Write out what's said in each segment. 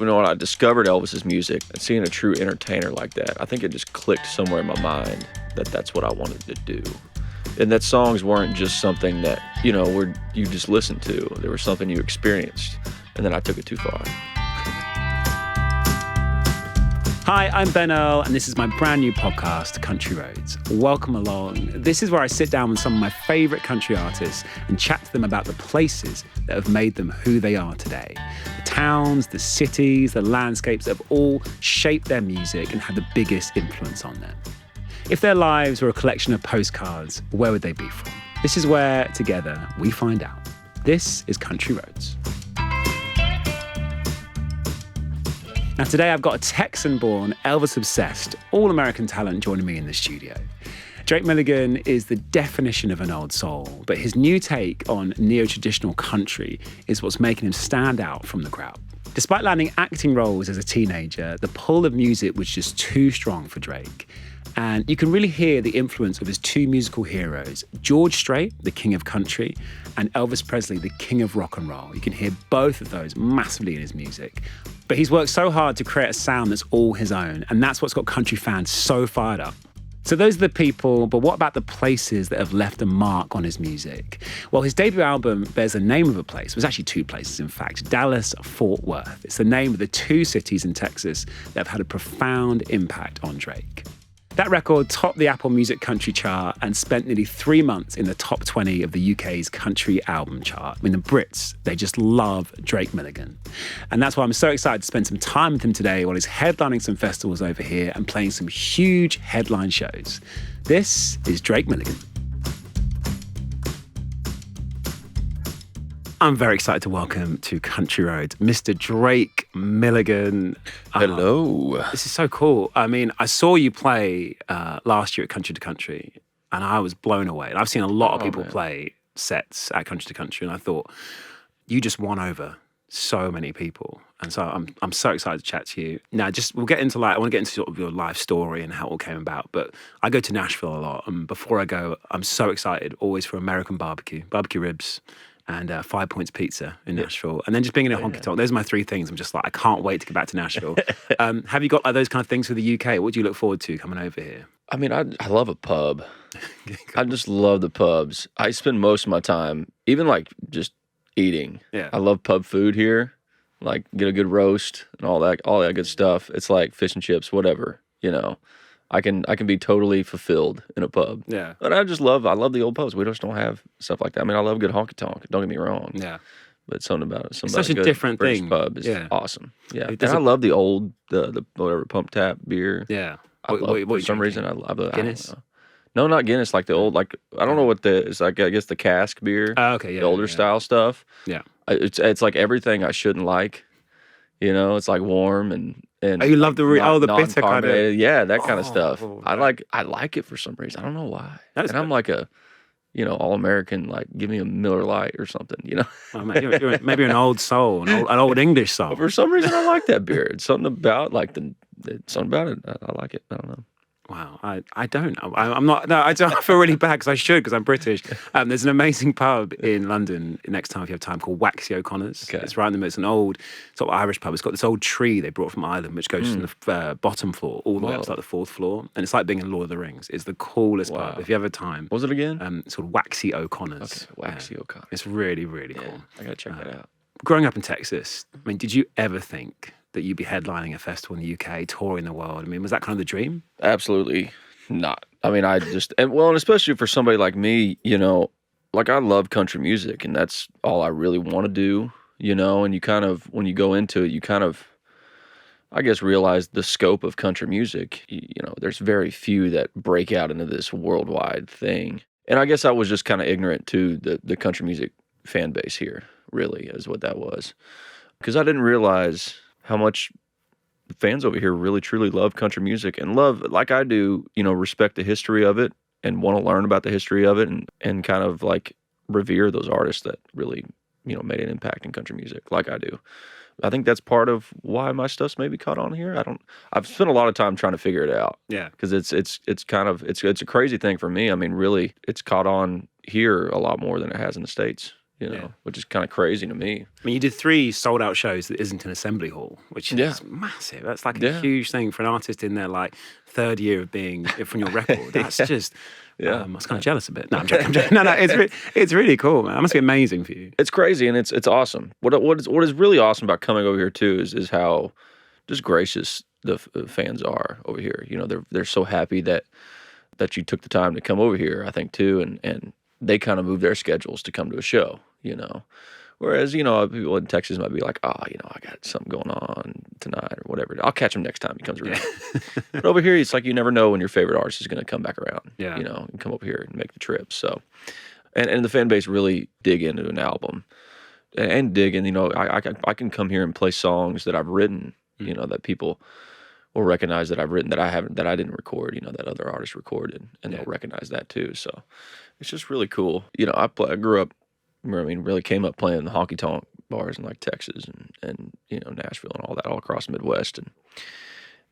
when I discovered Elvis's music and seeing a true entertainer like that, I think it just clicked somewhere in my mind that that's what I wanted to do. And that songs weren't just something that, where you just listened to. They were something you experienced. And then I took it too far. Hi, I'm Ben Earl, and this is my brand new podcast, Country Roads. Welcome along. This is where I sit down with some of my favourite country artists and chat to them about the places that have made them who they are today. The towns, the cities, the landscapes that have all shaped their music and had the biggest influence on them. If their lives were a collection of postcards, where would they be from? This is where, together, we find out. This is Country Roads. Now today I've got a Texan-born, Elvis-obsessed, all-American talent joining me in the studio. Drake Milligan is the definition of an old soul, but his new take on neo-traditional country is what's making him stand out from the crowd. Despite landing acting roles as a teenager, the pull of music was just too strong for Drake. And you can really hear the influence of his two musical heroes, George Strait, the king of country, and Elvis Presley, the king of rock and roll. You can hear both of those massively in his music. But he's worked so hard to create a sound that's all his own, and that's what's got country fans so fired up. So those are the people, but what about the places that have left a mark on his music? Well, his debut album bears the name of a place. It was actually two places, in fact, Dallas, Fort Worth. It's the name of the two cities in Texas that have had a profound impact on Drake. That record topped the Apple Music Country chart and spent nearly 3 months in the top 20 of the UK's country album chart. I mean, the Brits, they just love Drake Milligan. And that's why I'm so excited to spend some time with him today while he's headlining some festivals over here and playing some huge headline shows. This is Drake Milligan. I'm very excited to welcome to Country Roads, Mr. Drake Milligan. Hello. This is so cool. I mean, I saw you play last year at Country to Country, and I was blown away. And I've seen a lot of people play sets at Country to Country, and I thought, you just won over so many people. And so I'm so excited to chat to you. Now, we'll get into I want to get into sort of your life story and how it all came about. But I go to Nashville a lot, and before I go, I'm so excited always for American barbecue ribs, and 5 Points Pizza in Nashville. And then just being in a honky tonk. Those are my three things. I'm just like, I can't wait to get back to Nashville. Have you got those kind of things for the UK? What do you look forward to coming over here? I mean, I love a pub. I just love the pubs. I spend most of my time, even just eating. Yeah. I love pub food here. Like, get a good roast and all that good stuff. It's like fish and chips, whatever, I can be totally fulfilled in a pub. Yeah. But I love the old pubs. We just don't have stuff like that. I mean, I love good honky tonk. Don't get me wrong. Yeah. But something about it. It's such a different British thing. pub is awesome. Yeah. And I love the old, the whatever, pump tap beer. Yeah. For some reason, I love it. Guinness? No, not Guinness. Like the old, I don't know what it's like. I guess the cask beer. Oh, okay. Yeah. The older style stuff. Yeah. It's like everything I shouldn't like. It's like warm and you love the bitter kind of, that kind of stuff. I like it for some reason. I don't know why. I'm like a, all American. Like, give me a Miller Lite or something. Oh, man, maybe an old soul, an old English soul. But for some reason, I like that beer. It's something about something about it. I like it. I don't know. Wow, I don't. I'm not. No, I feel really bad because I should, because I'm British. There's an amazing pub in London next time if you have time called Waxy O'Connor's. Okay. It's right in the middle. It's an old sort of Irish pub. It's got this old tree they brought from Ireland, which goes from the bottom floor all the way up to like the fourth floor, and it's like being in Lord of the Rings. It's the coolest pub if you have time. What was it again? It's called Waxy O'Connor's. Okay, Waxy O'Connor's. It's really, really cool. I gotta check that out. Growing up in Texas, I mean, did you ever think that you'd be headlining a festival in the UK, touring the world? I mean, was that kind of the dream? Absolutely not. I mean, and especially for somebody like me, I love country music, and that's all I really want to do, and you kind of, when you go into it, you kind of, I guess, realize the scope of country music. There's very few that break out into this worldwide thing. And I guess I was just kind of ignorant to the country music fan base here, really, is what that was. Because I didn't realize how much fans over here really truly love country music and love, like I do, respect the history of it and want to learn about the history of it and kind of like revere those artists that really, made an impact in country music like I do. I think that's part of why my stuff's maybe caught on here. I've spent a lot of time trying to figure it out. Yeah. Because it's a crazy thing for me. I mean, really, it's caught on here a lot more than it has in the States. which is kind of crazy to me. I mean, you did 3 sold-out shows that isn't an assembly hall, which is massive. That's like a huge thing for an artist in their like 3rd year of being from your record. That's just, I was kind of jealous a bit. No, I'm joking. No, it's really cool, man. That must be amazing for you. It's crazy and it's awesome. What is really awesome about coming over here too is how just gracious the fans are over here. They're so happy that you took the time to come over here, I think too, and they kind of move their schedules to come to a show, Whereas, people in Texas might be like, I got something going on tonight or whatever. I'll catch him next time he comes around. But over here, it's like you never know when your favorite artist is going to come back around, and come over here and make the trip. So, and the fan base really dig into an album and dig in, I can come here and play songs that I've written, that people will recognize that I've written that I didn't record, that other artists recorded, and they'll recognize that too. So it's just really cool. I grew up, really came up playing the honky tonk bars in like Texas and Nashville and all that, all across the Midwest,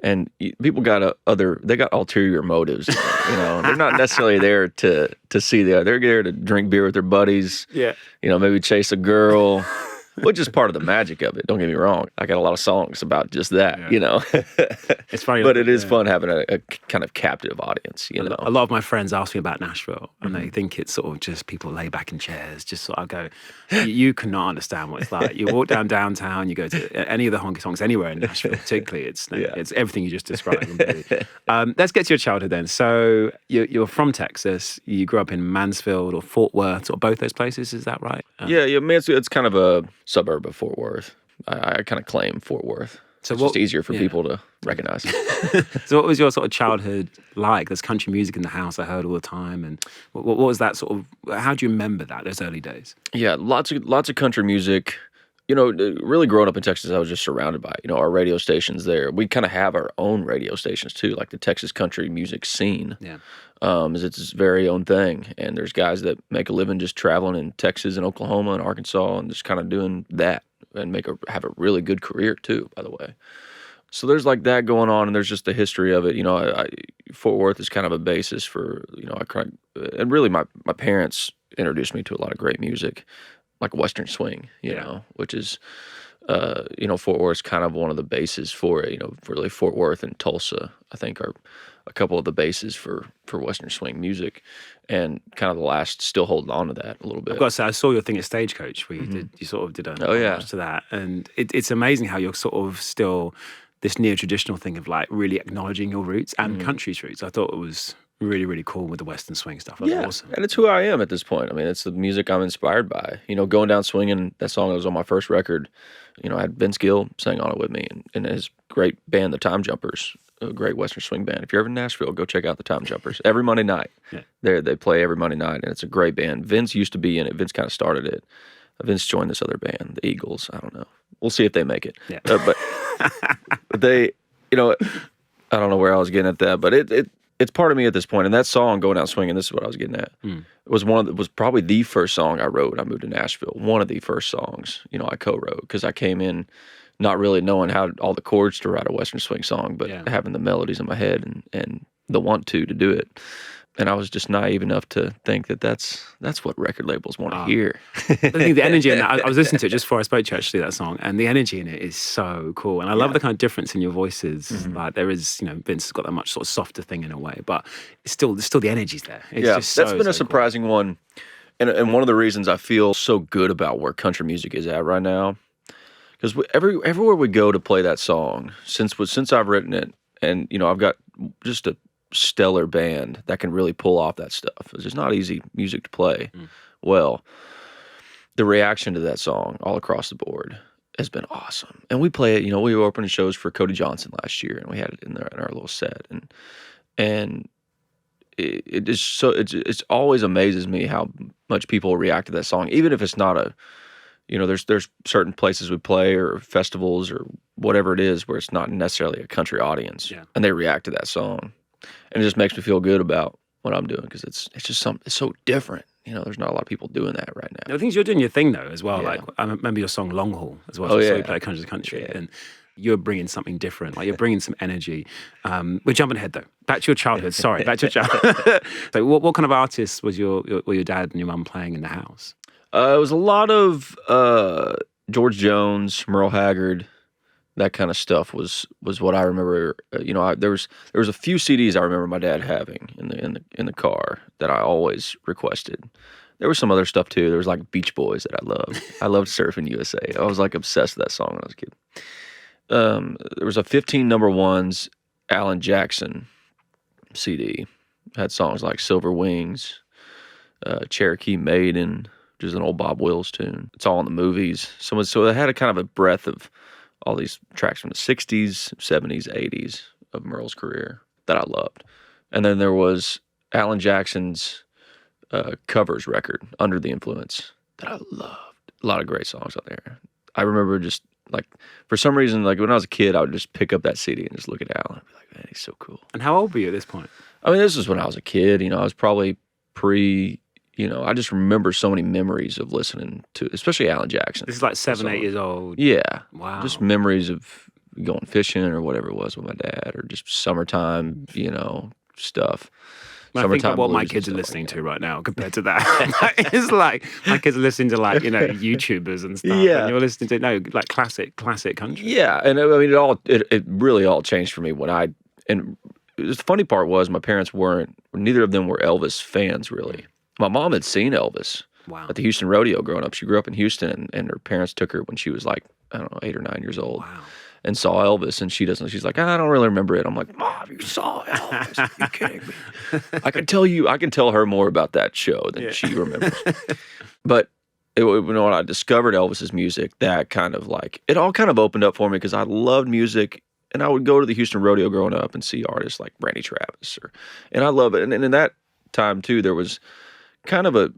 and people got they got ulterior motives. They're not necessarily there to see they're there to drink beer with their buddies. Yeah, maybe chase a girl. Which is part of the magic of it. Don't get me wrong. I got a lot of songs about just that, It's funny. But it is fun having a kind of captive audience, A lot of my friends ask me about Nashville, and they think it's sort of just people lay back in chairs. Just sort of go, you cannot understand what it's like. You walk downtown, you go to any of the honky tonks anywhere in Nashville, particularly. It's everything you just described. Let's get to your childhood then. So you're from Texas. You grew up in Mansfield or Fort Worth, or both those places. Is that right? Mansfield. It's kind of a suburb of Fort Worth. I kind of claim Fort Worth. So it's just easier for people to recognize. So what was your sort of childhood like? There's country music in the house I heard all the time. And what was that sort of, how do you remember those early days? Yeah, lots of country music. Really growing up in Texas, I was just surrounded by it. Our radio stations there. We kind of have our own radio stations too, like the Texas country music scene. Yeah. Is its very own thing. And there's guys that make a living just traveling in Texas and Oklahoma and Arkansas and just kind of doing that and have a really good career too, by the way. So there's like that going on, and there's just the history of it. Fort Worth is kind of a basis for, and really my parents introduced me to a lot of great music, like Western swing, which is, Fort Worth's kind of one of the bases for it. Really Fort Worth and Tulsa, I think, are a couple of the bases for Western swing music, and kind of the last still holding on to that a little bit. I've got to say, I saw your thing at Stagecoach where you sort of did a homage to that, and it's amazing how you're sort of still this neo-traditional thing of like really acknowledging your roots and country's roots. I thought it was really, really cool with the Western swing stuff. That was awesome. And it's who I am at this point. I mean, it's the music I'm inspired by. Going down swinging, that song that was on my first record, I had Vince Gill sang on it with me, and his great band, the Time Jumpers, a great Western swing band. If you're ever in Nashville, go check out the Time Jumpers. Every Monday night. Yeah. They play every Monday night, and it's a great band. Vince used to be in it. Vince kind of started it. Vince joined this other band, the Eagles. I don't know. We'll see if they make it. Yeah. But they, I don't know where I was getting at that, but it's part of me at this point. And that song, Going Out Swinging, this is what I was getting at. It was probably the first song I wrote when I moved to Nashville. One of the first songs, I co-wrote, because I came in not really knowing how all the chords to write a Western swing song, but having the melodies in my head and the want to do it. And I was just naive enough to think that that's what record labels want to hear. I think the energy in that, I was listening to it just before I spoke to you, actually, that song, and the energy in it is so cool. And I love the kind of difference in your voices. Like there is, Vince has got that much sort of softer thing in a way, but it's still the energy's there. It's just that's been a surprising one. And one of the reasons I feel so good about where country music is at right now, because everywhere we go to play that song, since I've written it, and I've got just a stellar band that can really pull off that stuff. It's just not easy music to play well. The reaction to that song all across the board has been awesome. And we play it, we were opening shows for Cody Johnson last year, and we had it in our little set. And it is so, it's always amazes me how much people react to that song, even if it's not a, there's certain places we play or festivals or whatever it is where it's not necessarily a country audience, and they react to that song. And it just makes me feel good about what I'm doing, because it's just it's so different. There's not a lot of people doing that right now. I think you're doing your thing though as well. Yeah. Like I remember your song Long Haul as well. So you play Country to Country, and you're bringing something different. Like you're bringing some energy. We're jumping ahead though. Back to your childhood. Sorry, back to your childhood. So what kind of artists were your dad and your mum playing in the house? It was a lot of George Jones, Merle Haggard, that kind of stuff was what I remember. There was a few CDs I remember my dad having in the car that I always requested. There was some other stuff too. There was like Beach Boys that I loved. I loved Surfing USA. I was like obsessed with that song when I was a kid. There was a 15 number ones Alan Jackson CD. Had songs like Silver Wings, Cherokee Maiden, which is an old Bob Wills tune. It's all in the movies. So it had a kind of a breadth of all these tracks from the 60s, 70s, 80s of Merle's career that I loved. And then there was Alan Jackson's covers record, Under the Influence, that I loved. A lot of great songs on there. I remember just, like, for some reason, like, when I was a kid, I would just pick up that CD and just look at Alan and be like, man, he's so cool. And how old were you at this point? I mean, this was when I was a kid. I was probably I just remember so many memories of listening to, especially Alan Jackson. This is like 7, 8 years old. Yeah. Wow. Just memories of going fishing or whatever it was with my dad, or just summertime, stuff. I think about what my kids are listening to right now compared to that. It's like my kids are listening to YouTubers and stuff. Yeah. And you're listening to like classic country. Yeah, and I mean it really all changed for me and the funny part was my parents neither of them were Elvis fans really. My mom had seen Elvis at the Houston Rodeo growing up. She grew up in Houston, and her parents took her when she was like, I don't know, 8 or 9 years old. Wow. And saw Elvis, and she's like, I don't really remember it. I'm like, Mom, you saw Elvis? Are you kidding me? I can tell her more about that show than she remembers. But when I discovered Elvis's music, that kind of it all kind of opened up for me because I loved music, and I would go to the Houston Rodeo growing up and see artists like Randy Travis, and I love it. And in that time too, there was kind of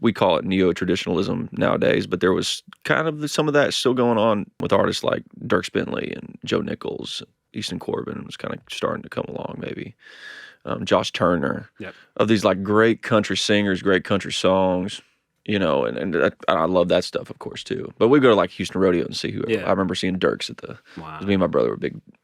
we call it neo-traditionalism nowadays, but there was kind of some of that still going on with artists like Dierks Bentley and Joe Nichols. Easton Corbin was kind of starting to come along, maybe. Josh Turner. Yep. Of these like great country singers, great country songs, and I love that stuff, of course, too. But we go to like Houston Rodeo and see whoever. Yeah. I remember seeing Dierks Wow. Me and my brother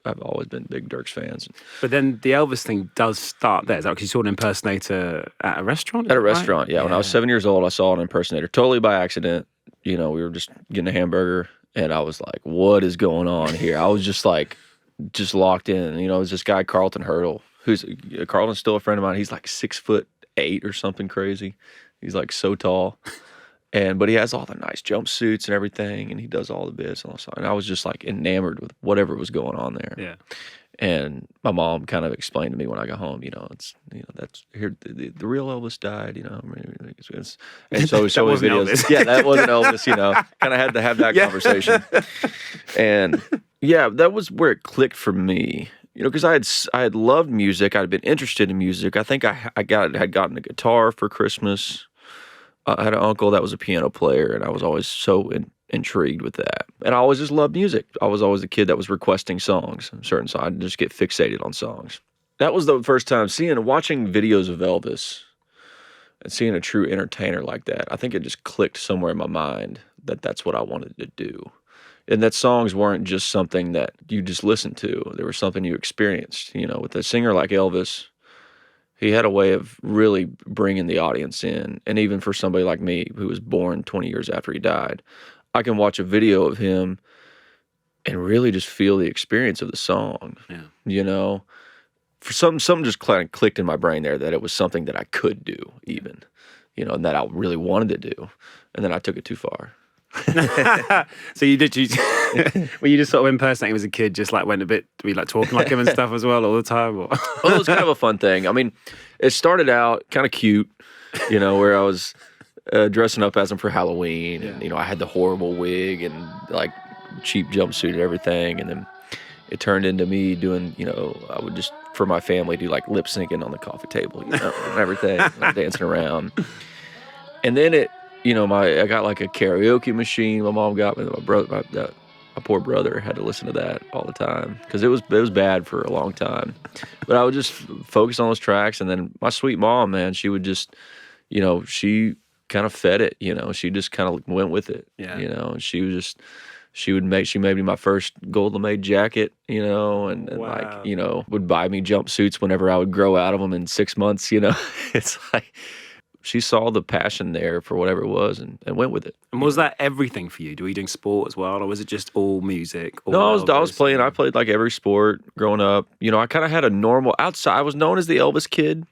I've always been big Dierks fans. But then the Elvis thing does start there. Is that because you saw an impersonator at a restaurant? At a restaurant, yeah. When I was 7 years old, I saw an impersonator totally by accident. We were just getting a hamburger, and I was like, what is going on here? I was just locked in. It was this guy, Carlton Hurdle, Carlton's still a friend of mine. He's like 6'8" or something crazy. He's like so tall, but he has all the nice jumpsuits and everything, and he does all the bits and all that. And I was just like enamored with whatever was going on there. Yeah. And my mom kind of explained to me when I got home, that's here the real Elvis died, and so that wasn't videos. Elvis. Yeah, that wasn't Elvis. Kind of had to have that conversation, and yeah, that was where it clicked for me. Because I had loved music, I'd been interested in music. I think I had gotten a guitar for Christmas. I had an uncle that was a piano player, and I was always so intrigued with that. And I always just loved music. I was always the kid that was requesting songs, certain songs. I'd just get fixated on songs. That was the first time watching videos of Elvis and seeing a true entertainer like that. I think it just clicked somewhere in my mind that that's what I wanted to do. And that songs weren't just something that you just listened to. They were something you experienced. With a singer like Elvis, he had a way of really bringing the audience in. And even for somebody like me, who was born 20 years after he died, I can watch a video of him and really just feel the experience of the song. Yeah. For something just kind of clicked in my brain there that it was something that I could do even, and that I really wanted to do. And then I took it too far. So were you just sort of impersonating him as a kid, just like went a bit, were you like talking like him and stuff as well all the time? Or? Well, it was kind of a fun thing. I mean, it started out kind of cute, where I was dressing up as him for Halloween, and I had the horrible wig and like cheap jumpsuit and everything, and then it turned into me doing, I would just for my family do like lip syncing on the coffee table, and everything, like, dancing around, and then I got like a karaoke machine. My mom got me. My brother, my poor brother, had to listen to that all the time because it was bad for a long time. But I would just focus on those tracks, and then my sweet mom, man, she would just, she kind of fed it. She just kind of went with it. Yeah. And she made me my first Gold Lame jacket. And Wow. like would buy me jumpsuits whenever I would grow out of them in 6 months. It's like. she saw the passion there for whatever it was and went with it. And was that everything for you? Were you doing sport as well, or was it just all music? All No, I was Elvis? playing. I played like every sport growing up. You know, I kind of had a normal outside. I was known as the Elvis kid,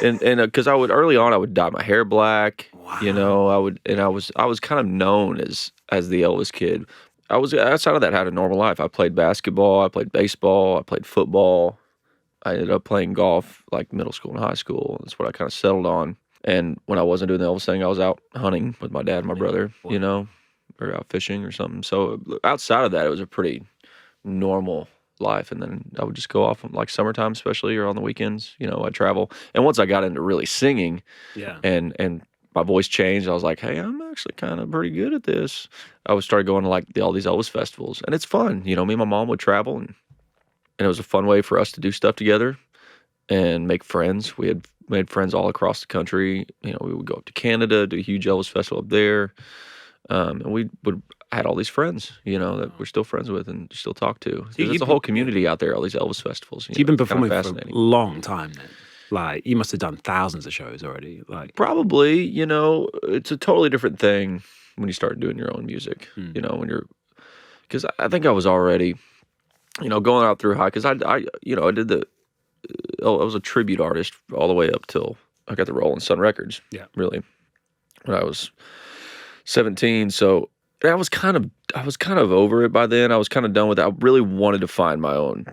and because I would early on I would dye my hair black. Wow. You know, I was kind of known as the Elvis kid. I was outside of that had a normal life. I played basketball. I played baseball. I played football. I ended up playing golf like middle school and high school. That's what I kind of settled on. And when I wasn't doing the Elvis thing, I was out hunting with my dad and my brother, you know, or out fishing or something. So outside of that, it was a pretty normal life. And then I would just go off like summertime, especially, or on the weekends. You know, I'd travel. And once I got into really singing, and my voice changed, I was like, hey, I'm actually kind of pretty good at this. I would start going to like all these Elvis festivals, and it's fun. You know, me and my mom would travel, and it was a fun way for us to do stuff together and make friends. We had made friends all across the country. You know, we would go up to Canada, do a huge Elvis festival up there. And we had all these friends, you know, that we're still friends with and still talk to. There's a whole community out there, all these Elvis festivals. You've been performing for a long time then. Like, you must have done thousands of shows already. Like, probably, you know, it's a totally different thing when you start doing your own music, you know, because I think I was already, you know, going out through high, because I was a tribute artist all the way up till I got the role in Sun Records. Yeah, really, when I was 17. So I was kind of over it by then. I was kind of done with it. I really wanted to find my own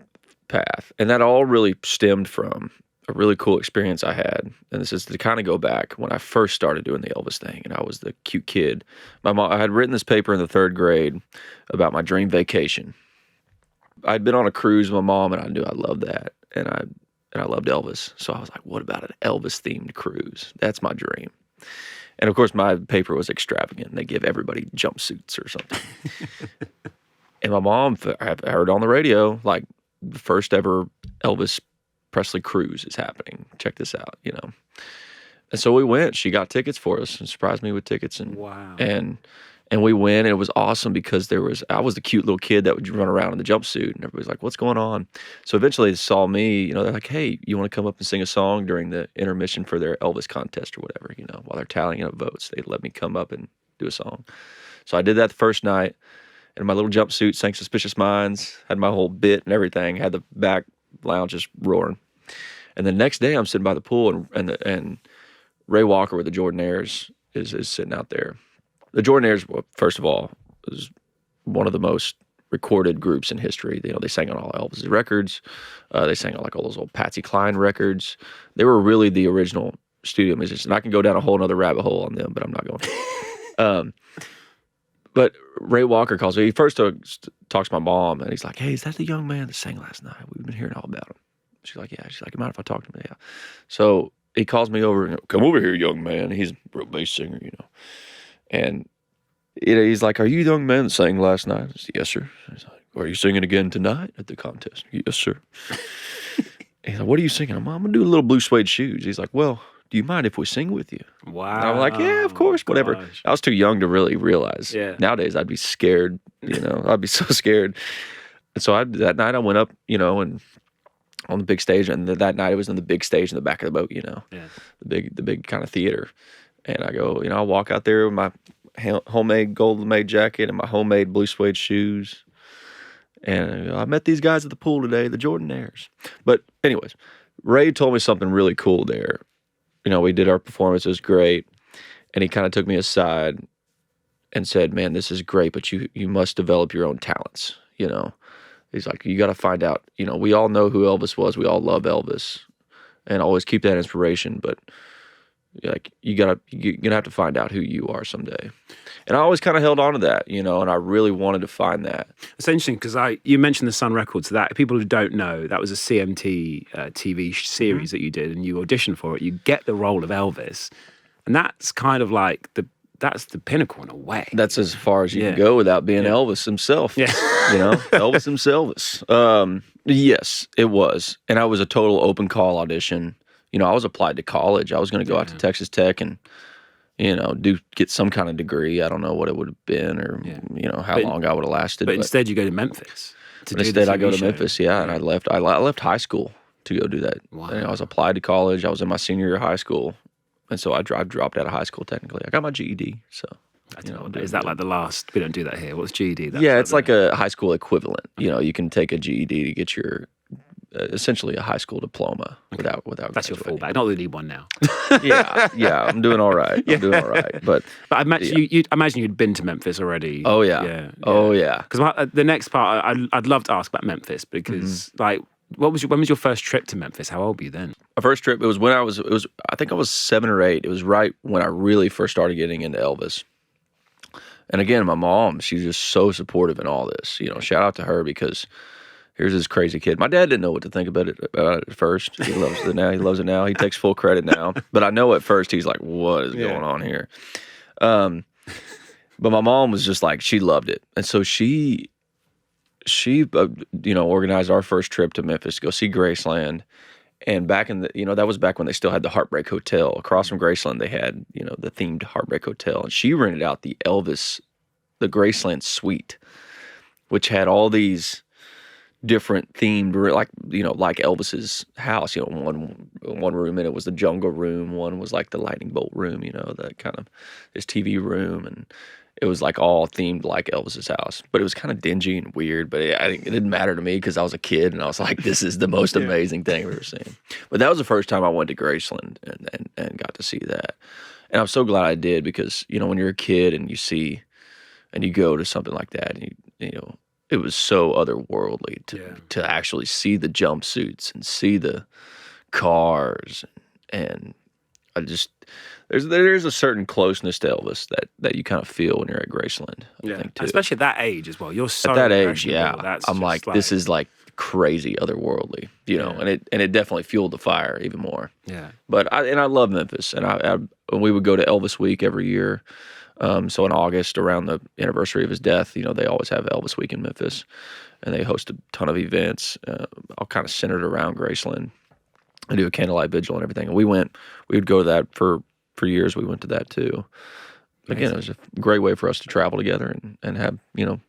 path, and that all really stemmed from a really cool experience I had. And this is to kind of go back when I first started doing the Elvis thing, and I was the cute kid. I had written this paper in the 3rd grade about my dream vacation. I'd been on a cruise with my mom, and I knew I loved that, and I loved Elvis. So I was like, what about an Elvis-themed cruise? That's my dream. And, of course, my paper was extravagant. They give everybody jumpsuits or something. And my mom, I heard on the radio, like, the first ever Elvis Presley cruise is happening. Check this out, you know. And so we went. She got tickets for us and surprised me with tickets. And, wow. And we went, and it was awesome because I was the cute little kid that would run around in the jumpsuit, and everybody's like, what's going on? So eventually they saw me, you know, they're like, hey, you want to come up and sing a song during the intermission for their Elvis contest or whatever, you know, while they're tallying up votes. They let me come up and do a song. So I did that the first night, and my little jumpsuit, sang Suspicious Minds, had my whole bit and everything, had the back lounge just roaring. And the next day I'm sitting by the pool, and Ray Walker with the Jordanaires is sitting out there. The Jordanaires, well, first of all, was one of the most recorded groups in history. You know, they sang on all Elvis' records. They sang on like all those old Patsy Cline records. They were really the original studio musicians. And I can go down a whole other rabbit hole on them, but I'm not going to. But Ray Walker calls me. He first talks to my mom, and he's like, hey, is that the young man that sang last night? We've been hearing all about him. She's like, yeah. She's like, mind if I talk to him? Yeah. So he calls me over and, come over here, young man. He's a real bass singer, you know. And he's like, are you the young man that sang last night? I said, yes, sir. He's like, are you singing again tonight at the contest? Yes, sir. He's like, what are you singing? I'm going to do a little Blue Suede Shoes. He's like, well, do you mind if we sing with you? Wow. And I'm like, yeah, of course, whatever. Gosh. I was too young to really realize. Yeah. Nowadays, I'd be scared, you know. I'd be so scared. And so that night I went up, you know, and on the big stage. And that night it was in the big stage in the back of the boat, you know. Yeah. The big kind of theater. And I go, you know, I walk out there with my homemade gold-made jacket and my homemade blue suede shoes. And I met these guys at the pool today, the Jordanaires. But anyways, Ray told me something really cool there. You know, we did our performance. It was great. And he kind of took me aside and said, man, this is great, but you must develop your own talents, you know. He's like, you got to find out. You know, we all know who Elvis was. We all love Elvis. And always keep that inspiration, but like you're gonna have to find out who you are someday. And I always kind of held on to that, you know, and I really wanted to find that. It's interesting because you mentioned the Sun Records. That people who don't know, that was a CMT TV series that you did, and you auditioned for it. You get the role of Elvis, and that's kind of like that's the pinnacle in a way. That's as far as you can go without being Elvis himself. Yeah. You know, Elvis himself. Yes, it was, and I was a total open call audition. You know, I was applied to college. I was going to go out to Texas Tech and, you know, get some kind of degree. I don't know what it would have been or, you know, how long I would have lasted. But instead you go to Memphis. Instead I go to Memphis, and I left high school to go do that. Wow. And I was applied to college. I was in my senior year of high school, And so I dropped out of high school technically. I got my GED, so. I don't know. Is that like the last? We don't do that here. What's GED? That's Yeah, it's like a high school equivalent. You know, you can take a GED to get your essentially a high school diploma without That's your graduating. fallback. Not really need one now. Yeah, I'm doing all right. I'm doing all right. But I imagine you'd been to Memphis already. oh yeah. Oh yeah. Because the next part, I'd love to ask about Memphis because like, when was your first trip to Memphis? How old were you then? My first trip, it was I think I was 7 or 8. It was right when I really first started getting into Elvis. And again, my mom, she's just so supportive in all this. You know, shout out to her because here's this crazy kid. My dad didn't know what to think about it at first. He loves it now. He loves it now. He takes full credit now. But I know at first he's like, what is going on here? But my mom was just like, she loved it. And so she organized our first trip to Memphis to go see Graceland. And back in that was back when they still had the Heartbreak Hotel. Across from Graceland, they had, the themed Heartbreak Hotel. And she rented out the Graceland suite, which had all these different themed, like Elvis's house. One room in it was the jungle room. One was like the lightning bolt room, that kind of his TV room. And it was like all themed like Elvis's house, but it was kind of dingy and weird. But I think it didn't matter to me because I was a kid and I was like, "This is the most amazing thing I've ever seen." But that was the first time I went to Graceland and got to see that, and I'm so glad I did because when you're a kid and you see, and you go to something like that, and it was so otherworldly to actually see the jumpsuits and see the cars, and I just. There's a certain closeness to Elvis that you kind of feel when you're at Graceland. I think, too. Especially at that age as well. You're so at that age, impressionable. I'm like, this is like crazy, otherworldly, and it definitely fueled the fire even more. Yeah. But I love Memphis, and we would go to Elvis Week every year. So in August, around the anniversary of his death, they always have Elvis Week in Memphis, and they host a ton of events, all kind of centered around Graceland. They do a candlelight vigil and everything, and we would go to that for years. We went to that too. Again, it was a great way for us to travel together and have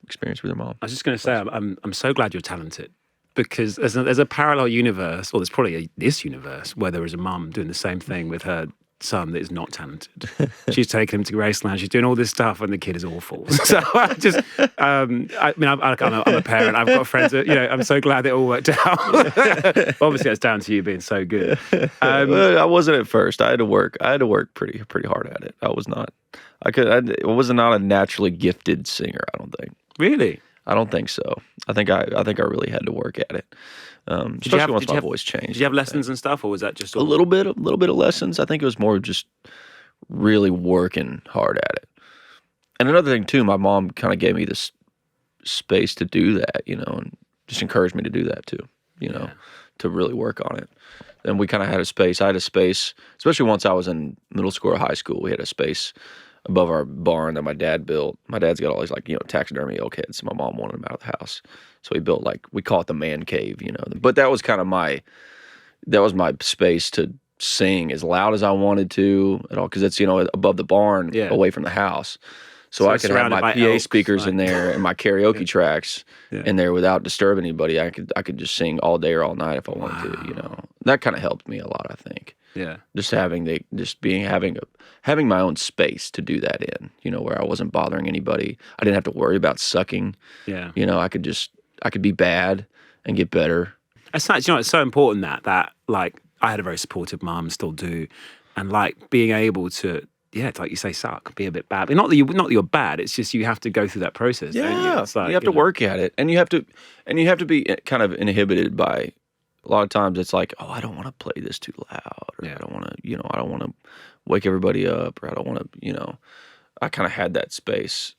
experience with your mom. I was just going to say, I'm so glad you're talented because there's a parallel universe, or there's probably this universe where there is a mum doing the same thing with her son that is not talented. She's taking him to Graceland. She's doing all this stuff, and the kid is awful. So I just, I'm a parent. I've got friends that, I'm so glad it all worked out. Obviously, it's down to you being so good. I wasn't at first. I had to work pretty hard at it. I was not. I was not a naturally gifted singer. I don't think. Really? I don't think so. I think I really had to work at it. Especially once my voice changed. Did you have lessons and stuff, or was that just a little bit of lessons? I think it was more just really working hard at it. And another thing too, my mom kind of gave me this space to do that, and just encouraged me to do that too, to really work on it. And we kind of had a space. I had a space, especially once I was in middle school or high school. We had a space above our barn that my dad built. My dad's got all these taxidermy elk heads. So my mom wanted them out of the house. So we built we call it the man cave, But that was kind of my space to sing as loud as I wanted to at all. Because it's, above the barn, away from the house. So I could have my PA speakers in there and my karaoke tracks in there without disturbing anybody. I could just sing all day or all night if I wanted to, That kind of helped me a lot, I think. Yeah. Just having my own space to do that in, where I wasn't bothering anybody. I didn't have to worry about sucking. Yeah. I could be bad and get better. It's nice, it's so important that I had a very supportive mom, still do, and being able to, like you say, suck, be a bit bad. Not that you're bad. It's just you have to go through that process. Yeah, don't you? It's you have to work at it, and you have to be kind of inhibited by. A lot of times it's like, oh, I don't want to play this too loud, or I don't want to, I don't want to wake everybody up, or I don't want to, I kind of had that space.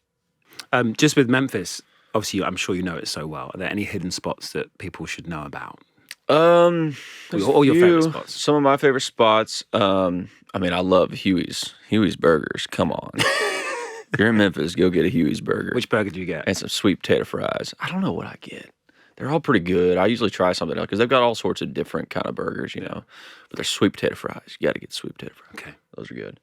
Just with Memphis, obviously, I'm sure you know it so well. Are there any hidden spots that people should know about? All your favorite spots. Some of my favorite spots. I love Huey's Burgers. Come on. If you're in Memphis, go get a Huey's Burger. Which burger do you get? And some sweet potato fries. I don't know what I get. They're all pretty good. I usually try something else because they've got all sorts of different kind of burgers, But they're sweet potato fries. You got to get sweet potato fries. Okay. Those are good.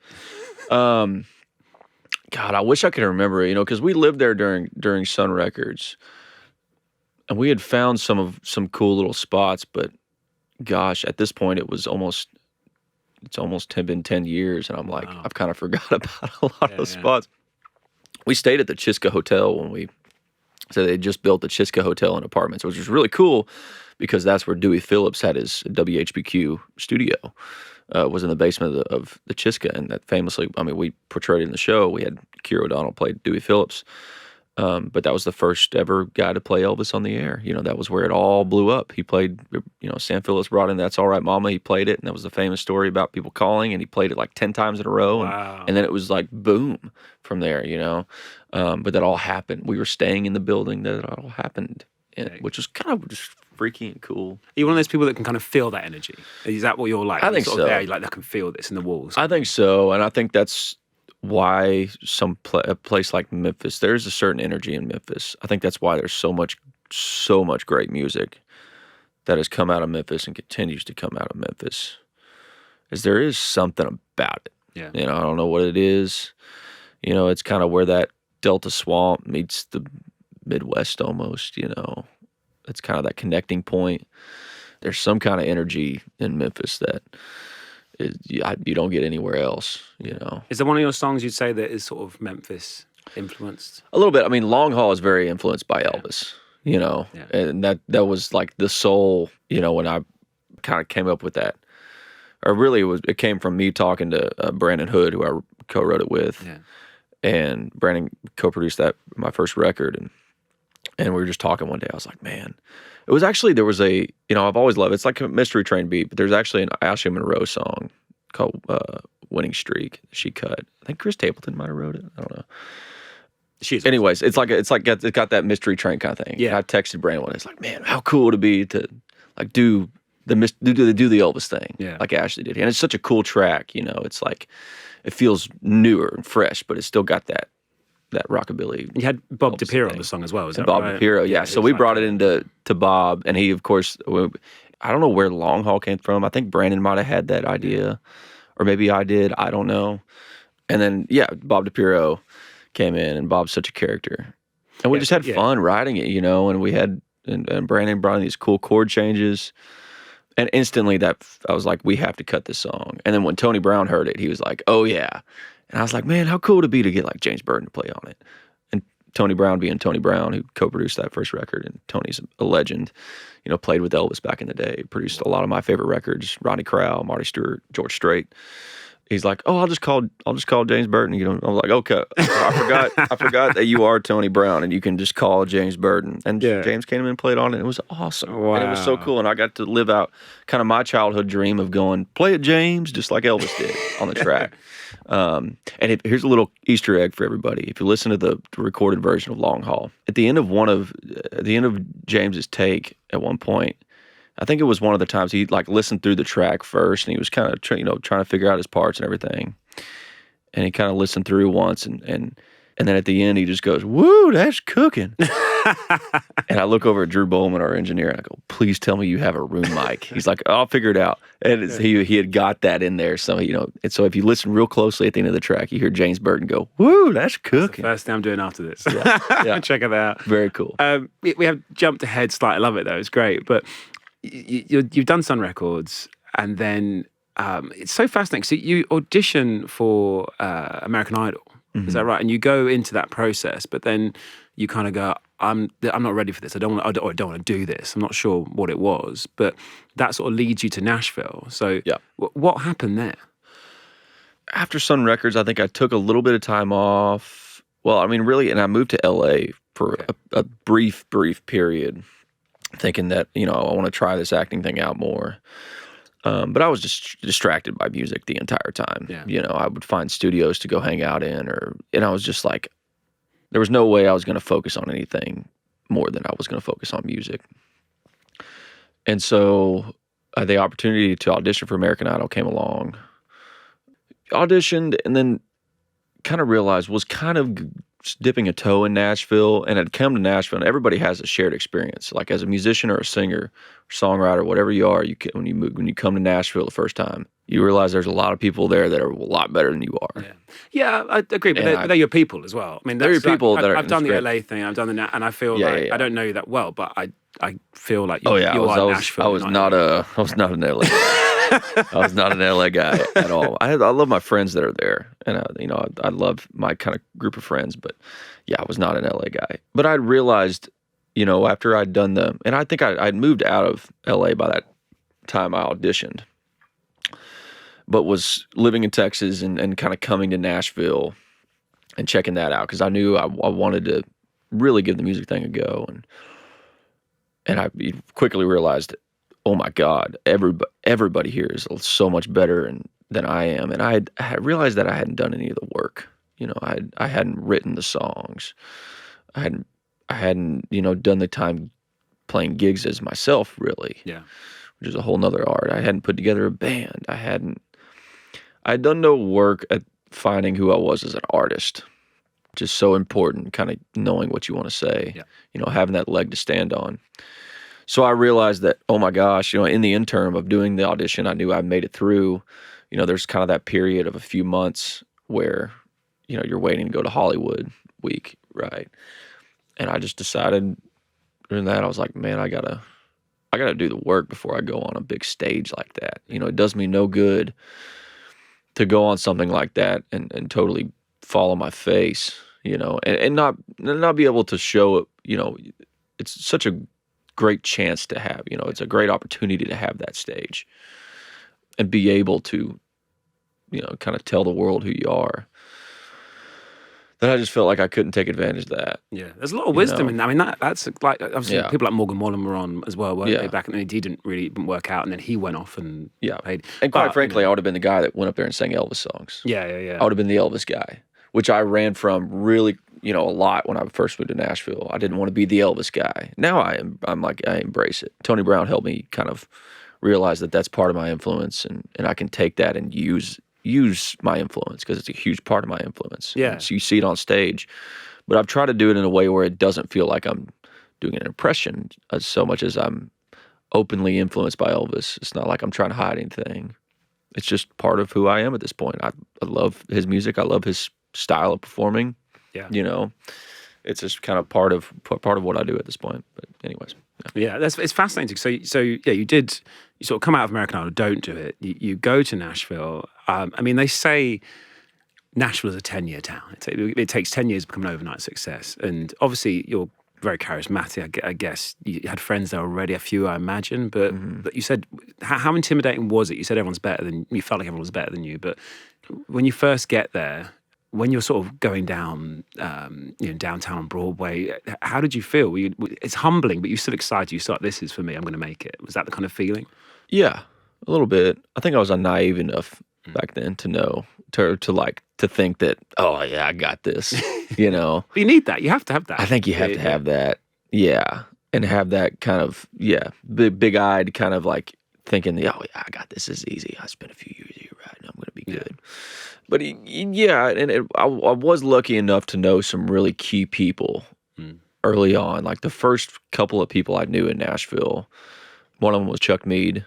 God, I wish I could remember it, because we lived there during Sun Records, and we had found some cool little spots. But gosh, at this point, it was almost it's almost been 10 years, and I'm like, Wow. I've kind of forgot about a lot of those Yeah. spots. We stayed at the Chiska Hotel so they just built the Chiska Hotel and apartments, which was really cool because that's where Dewey Phillips had his WHBQ studio. Was in the basement of the Chiska, and that famously, I mean, we portrayed it in the show. We had Keira O'Donnell play Dewey Phillips, but that was the first ever guy to play Elvis on the air. You know, that was where it all blew up. He played, you know, Sam Phillips brought in "That's All Right, Mama." He played it, and that was the famous story about people calling, and he played it like 10 times in a row, Wow. and then it was like boom from there. You know, but that all happened. We were staying in the building that it all happened in, which was kind of just freaky and cool. Are you one of those people that can kind of feel that energy? Is that what you're like? I think sort so. Of there, like, I can feel this in the walls. I think so, and I think that's why a place like Memphis, there's a certain energy in Memphis. I think that's why there's so much great music that has come out of Memphis and continues to come out of Memphis. Is there is something about it. Yeah. You know, I don't know what it is. You know, it's kind of where that Delta Swamp meets the Midwest almost, you know. It's kind of that connecting point. There's some kind of energy in Memphis that you don't get anywhere else, you know. Is there one of your songs you'd say that is sort of Memphis influenced? A little bit. I mean, Long Haul is very influenced by Elvis, you know, and that was like the soul, you know, when I kind of came up with that. Or really, it came from me talking to Brandon Hood, who I co-wrote it with, and Brandon co-produced my first record, and we were just talking one day. I was like, man, it was actually, there was a, you know, I've always loved, it's like a Mystery Train beat, but there's actually an Ashley Monroe song called Winning Streak she cut. I think Chris Stapleton might have wrote it. I don't know. Anyways, it's got that Mystery Train kind of thing. Yeah. And I texted Brandon one day. It's like, man, how cool would it be to like do the Elvis thing, like Ashley did. And it's such a cool track, you know. It's like, it feels newer and fresh, but it's still got that rockabilly. You had Bob Elvis DePiro thing. on the song as well, is that Bob right? DePiro, yeah. So we brought it into Bob, and he, of course, I don't know where Long Haul came from. I think Brandon might have had that idea, or maybe I did. I don't know. And then, Bob DePiro came in, and Bob's such a character. And we just had fun writing it, you know, and we had, and Brandon brought in these cool chord changes. And instantly I was like, we have to cut this song. And then when Tony Brown heard it, he was like, oh yeah. And I was like, man, how cool would it be to get like James Burton to play on it? And Tony Brown being Tony Brown, who co-produced that first record, and Tony's a legend, you know, played with Elvis back in the day, produced a lot of my favorite records, Rodney Crowell, Marty Stewart, George Strait. He's like, oh, I'll just call James Burton. You know, I was like, okay, I forgot that you are Tony Brown and you can just call James Burton. And James came in and played on it. And it was awesome. Wow. And it was so cool. And I got to live out kind of my childhood dream of going, play it, James, just like Elvis did on the track. Here's a little Easter egg for everybody. If you listen to the recorded version of Long Haul, at the end of James's take, at one point, I think it was one of the times he like listened through the track first, and he was kind of trying to figure out his parts and everything. And he kind of listened through once, and then at the end he just goes, "Woo, that's cooking." And I look over at Drew Bowman, our engineer, and I go, "Please tell me you have a room mic." He's like, "I'll figure it out." And he had got that in there, so you know. And so if you listen real closely at the end of the track, you hear James Burton go, "Woo, that's cooking." That's the first thing I'm doing after this. Yeah. Check it out. Very cool. We have jumped ahead slightly. I love it though. It's great. But you've done Sun Records, and then it's so fascinating. So you audition for American Idol. Is that right? And you go into that process, but then you kind of go, I'm not ready for this. I don't want to do this. I'm not sure what it was, but that sort of leads you to Nashville. So what happened there? After Sun Records, I think I took a little bit of time off. Well, I mean, really, and I moved to LA for a brief period, thinking that, you know, I want to try this acting thing out more. But I was just distracted by music the entire time. Yeah. You know, I would find studios to go hang out in, and I was just like, there was no way I was going to focus on anything more than I was going to focus on music. And so the opportunity to audition for American Idol came along. Auditioned, and then kind of realized, was kind of dipping a toe in Nashville, and I'd come to Nashville, and everybody has a shared experience. Like as a musician or a singer, or songwriter, whatever you are, when you come to Nashville the first time, you realize there's a lot of people there that are a lot better than you are. Yeah, I agree, but they're your people as well. I mean, they're your people. Like, I've done the LA thing, I've done and I feel like I don't know you that well, but I feel like you are Nashville. I was not an LA. I was not an LA guy at all. I love my friends that are there, and I love my kind of group of friends. But yeah, I was not an LA guy. But I realized, after I'd done and I think I'd moved out of LA by that time I auditioned, but was living in Texas and kind of coming to Nashville and checking that out because I knew I wanted to really give the music thing a go, and I quickly realized, oh my God, everybody here is so much better than I am. And I realized that I hadn't done any of the work. I hadn't written the songs. I hadn't done the time playing gigs as myself, really. Yeah. Which is a whole nother art. I hadn't put together a band. I'd done no work at finding who I was as an artist, which is so important, kind of knowing what you want to say, having that leg to stand on. So I realized that, oh my gosh, in the interim of doing the audition, I knew I made it through. There's kind of that period of a few months where, you're waiting to go to Hollywood week, right? And I just decided during that, I was like, man, I gotta do the work before I go on a big stage like that. It does me no good to go on something like that and totally fall on my face, and not be able to show it. It's such a great chance to have, it's a great opportunity to have that stage and be able to, kind of tell the world who you are. That I just felt like I couldn't take advantage of that. Yeah, there's a lot of wisdom in that. I mean, that's like, obviously people like Morgan Wallen were on as well, weren't they, back in the day? He didn't really work out, and then he went off and played. And quite frankly, I would have been the guy that went up there and sang Elvis songs. Yeah. I would have been the Elvis guy, which I ran from really, a lot when I first moved to Nashville. I didn't want to be the Elvis guy. Now I'm like, I embrace it. Tony Brown helped me kind of realize that that's part of my influence, and I can take that and use my influence because it's a huge part of my influence. Yeah. So you see it on stage, but I've tried to do it in a way where it doesn't feel like I'm doing an impression so much as I'm openly influenced by Elvis. It's not like I'm trying to hide anything. It's just part of who I am at this point. I love his music. I love his style of performing. Yeah. It's just kind of part of what I do at this point. But anyways. Yeah, it's fascinating. So yeah, you sort of come out of American Idol, don't do it. You go to Nashville. I mean, they say Nashville is a 10-year town. It takes 10 years to become an overnight success. And obviously, you're very charismatic. I guess you had friends there already, a few, I imagine. But you said, how intimidating was it? You said everyone's better than you. Felt like everyone was better than you. But when you first get there, when you're sort of going down, downtown on Broadway, how did you feel? It's humbling, but you're still excited. You start, this is for me. I'm going to make it. Was that the kind of feeling? Yeah, a little bit. I think I was naive enough back then to know to think that, oh yeah, I got this. But you need that. You have to have that. I think you have to have that. Yeah, and have that kind of big-eyed kind of like thinking, oh yeah, I got this. This is easy. I spent a few years here, right? And I'm going to be good. But I was lucky enough to know some really key people early on. Like the first couple of people I knew in Nashville, one of them was Chuck Mead,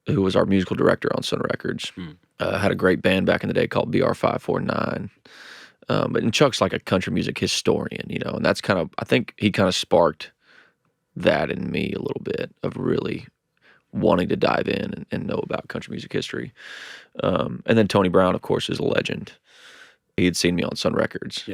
who was our musical director on Sun Records. Had a great band back in the day called BR549. And Chuck's like a country music historian, and that's kind of, I think he kind of sparked that in me a little bit of really wanting to dive in and know about country music history. And then Tony Brown, of course, is a legend. He had seen me on Sun Records,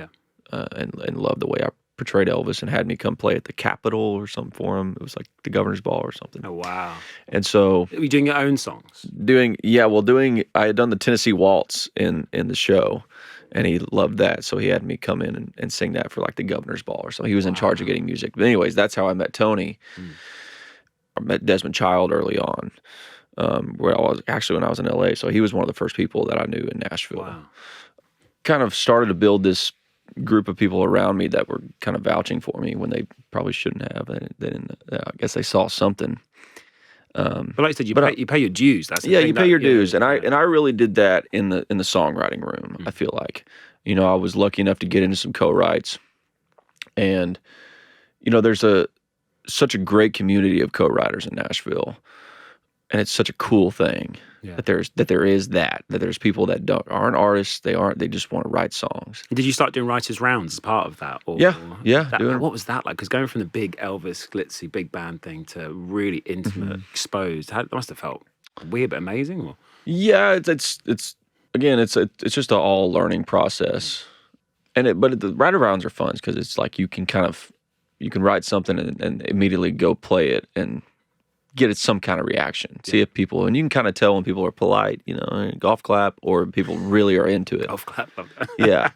and loved the way I portrayed Elvis and had me come play at the Capitol or something for him. It was like the Governor's Ball or something. Oh, wow. And so... Were you doing your own songs? I had done the Tennessee Waltz in the show, and he loved that. So he had me come in and sing that for like the Governor's Ball or something. He was in charge of getting music. But anyways, that's how I met Tony. I met Desmond Child early on, where I was actually when I was in LA. So he was one of the first people that I knew in Nashville. Wow. Kind of started to build this group of people around me that were kind of vouching for me when they probably shouldn't have. I guess they saw something. But like you said, you pay your dues. That's the thing, you pay your dues, and I really did that in the songwriting room. I feel like, I was lucky enough to get into some co-writes, and there's such a great community of co-writers in Nashville, and it's such a cool thing that there's people that aren't artists. They just want to write songs. Did you start doing writers' rounds as part of that? What was that like? Because going from the big Elvis glitzy big band thing to really intimate, exposed, that must have felt. weird but amazing? Or? Yeah, it's again, it's just an all learning process, but the write arounds are fun because it's like you can write something and immediately go play it and get it some kind of reaction. See if people, and you can kind of tell when people are polite, golf clap, or people really are into it. Golf clap, love that. Yeah.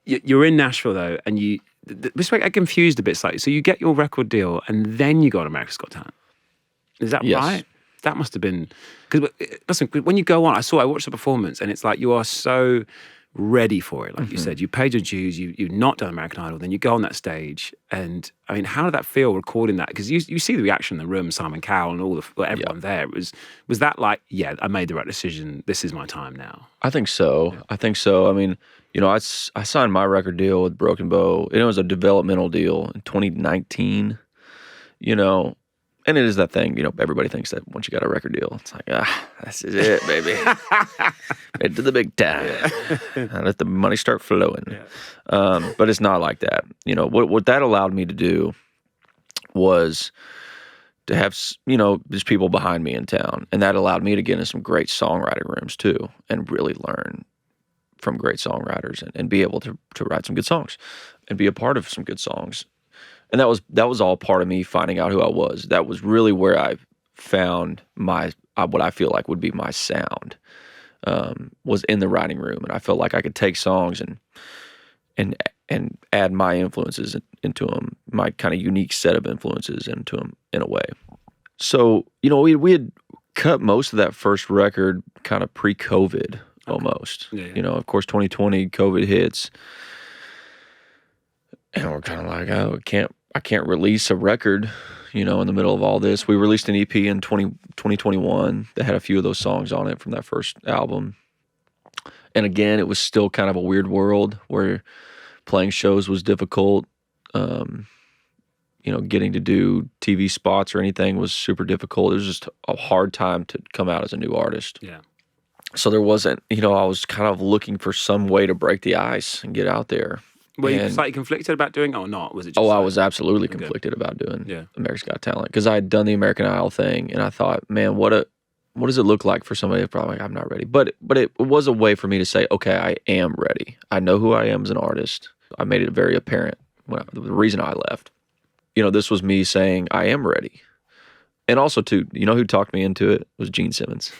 You're in Nashville though, and this way I get confused a bit. Like, so you get your record deal, and then you go on America's Got Talent. Is that Yes. right? That must have been because listen, when you go on, I watched the performance, and it's like you are so ready for it. Like you said, you paid your dues, you've not done American Idol, then you go on that stage, and I mean, how did that feel recording that? Because you see the reaction in the room, Simon Cowell and everyone there. Was that like, yeah, I made the right decision. This is my time now. I think so. Yeah. I think so. I mean, I signed my record deal with Broken Bow, and it was a developmental deal in 2019. And it is that thing, everybody thinks that once you got a record deal, it's like, this is it, baby. Head to the big time. And let the money start flowing. Yeah. But it's not like that. What that allowed me to do was to have, just people behind me in town. And that allowed me to get in some great songwriting rooms too, and really learn from great songwriters and be able to write some good songs and be a part of some good songs. And that was all part of me finding out who I was. That was really where I found what I feel like would be my sound, was in the writing room. And I felt like I could take songs and add my influences into them, my kind of unique set of influences into them in a way. So, we had cut most of that first record kind of pre-COVID almost. Yeah. Of course, 2020, COVID hits. And we're kind of like, I can't release a record, in the middle of all this. We released an EP in 2021 that had a few of those songs on it from that first album. And again, it was still kind of a weird world where playing shows was difficult. Getting to do TV spots or anything was super difficult. It was just a hard time to come out as a new artist. Yeah. So there wasn't, I was kind of looking for some way to break the ice and get out there. Were you slightly conflicted about doing it or not? Was it just I was absolutely conflicted about doing America's Got Talent because I had done the American Idol thing, and I thought, man, what does it look like for somebody that's probably like, I'm not ready. But it was a way for me to say, okay, I am ready. I know who I am as an artist. I made it very apparent the reason I left. This was me saying I am ready. And also, too, who talked me into it was Gene Simmons.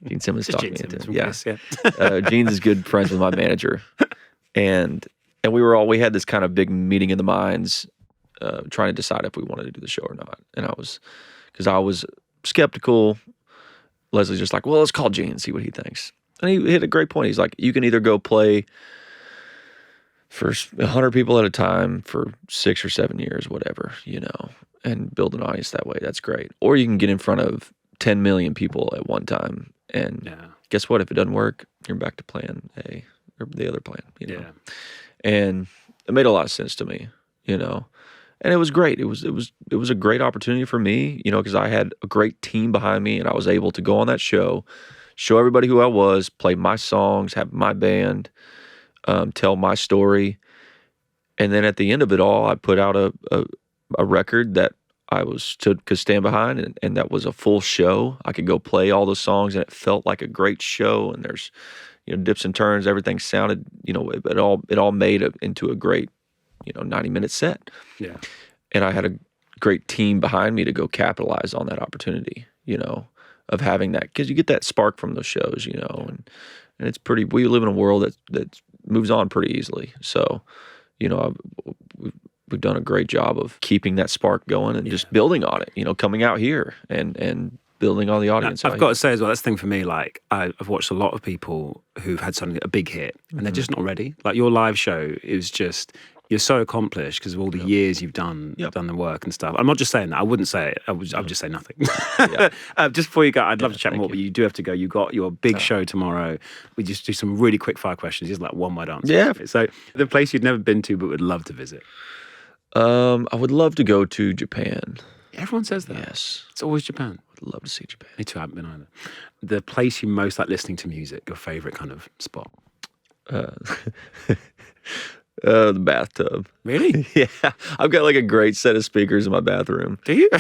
Gene Simmons talked me into it. Yeah. Gene's is good friends with my manager. And we had this kind of big meeting in the minds, trying to decide if we wanted to do the show or not. And because I was skeptical. Leslie's just like, well, let's call Gene and see what he thinks. And he hit a great point. He's like, you can either go play for 100 people at a time for 6 or 7 years, whatever, and build an audience that way. That's great. Or you can get in front of 10 million people at one time. And guess what? If it doesn't work, you're back to plan A or the other plan, Yeah. And it made a lot of sense to me, and it was great. It was a great opportunity for me, because I had a great team behind me, and I was able to go on that show everybody who I was, play my songs, have my band, tell my story, and then at the end of it all, I put out a record that I could stand behind, and that was a full show. I could go play all those songs, and it felt like a great show. And there's dips and turns, everything sounded, it all made into a great, 90-minute set. Yeah. And I had a great team behind me to go capitalize on that opportunity, of having that, because you get that spark from those shows, and it's pretty, we live in a world that moves on pretty easily. So, we've done a great job of keeping that spark going and just building on it, coming out here and building on the audience. I've got to say as well, that's the thing for me, like I've watched a lot of people who've had something, a big hit, and they're just not ready. Like your live show is just, you're so accomplished because of all the years you've done the work and stuff. I'm not just saying that. I wouldn't say it. I would just say nothing. Just before you go, I'd love to chat more, but you do have to go. You got your big show tomorrow. We just do some really quick fire questions, just like one word answer. Yeah. So the place you'd never been to but would love to visit. I would love to go to Japan. Everyone says that. Yes. It's always Japan. I'd love to see Japan. Me too, I haven't been either. The place you most like listening to music, your favorite kind of spot? The bathtub. Really? Yeah, I've got like a great set of speakers in my bathroom. Do you?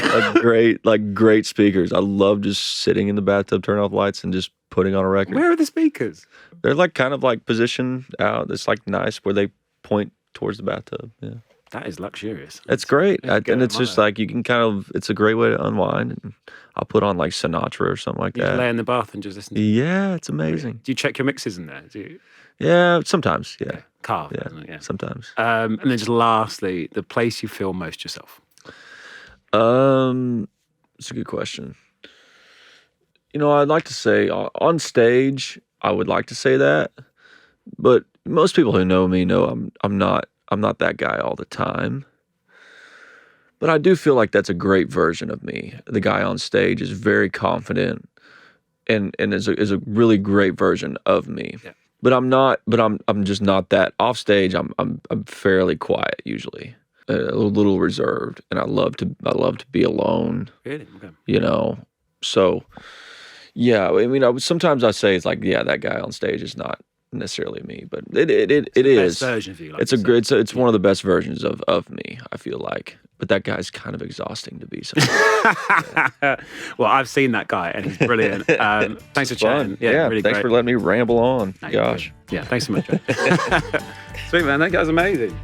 Great speakers. I love just sitting in the bathtub, turn off lights, and just putting on a record. Where are the speakers? They're like kind of like positioned out. It's like nice where they point towards the bathtub. Yeah, That is luxurious. it's great, Yeah, and it's just admire. like you can kind of. It's a great way to unwind. And I'll put on like Sinatra or something like You just lay that. in the bath and just listen to Yeah, it's amazing. Do you check your mixes in there? Do you? Yeah, sometimes. Yeah, Carve, yeah, isn't it? Yeah. sometimes. And then just lastly, the place you feel most yourself. It's a good question. I'd like to say on stage, I would like to say that, but most people who know me know I'm not that guy all the time. But I do feel like that's a great version of me. The guy on stage is very confident and is a really great version of me. Yeah. But I'm just not that. Off stage, I'm fairly quiet usually, a little reserved, and I love to be alone. Really? Okay. So yeah. I mean, sometimes I say it's like, yeah, that guy on stage is not necessarily me, but it is. Best version of you. Like It's you a said. good. It's one of the best versions of me. I feel like, but that guy's kind of exhausting to be. So Well, I've seen that guy and he's brilliant. Thanks for chatting. fun. Yeah, really thanks great. for letting me ramble on. No, you're Gosh. good. Yeah, thanks so much. Sweet, man. That guy's amazing.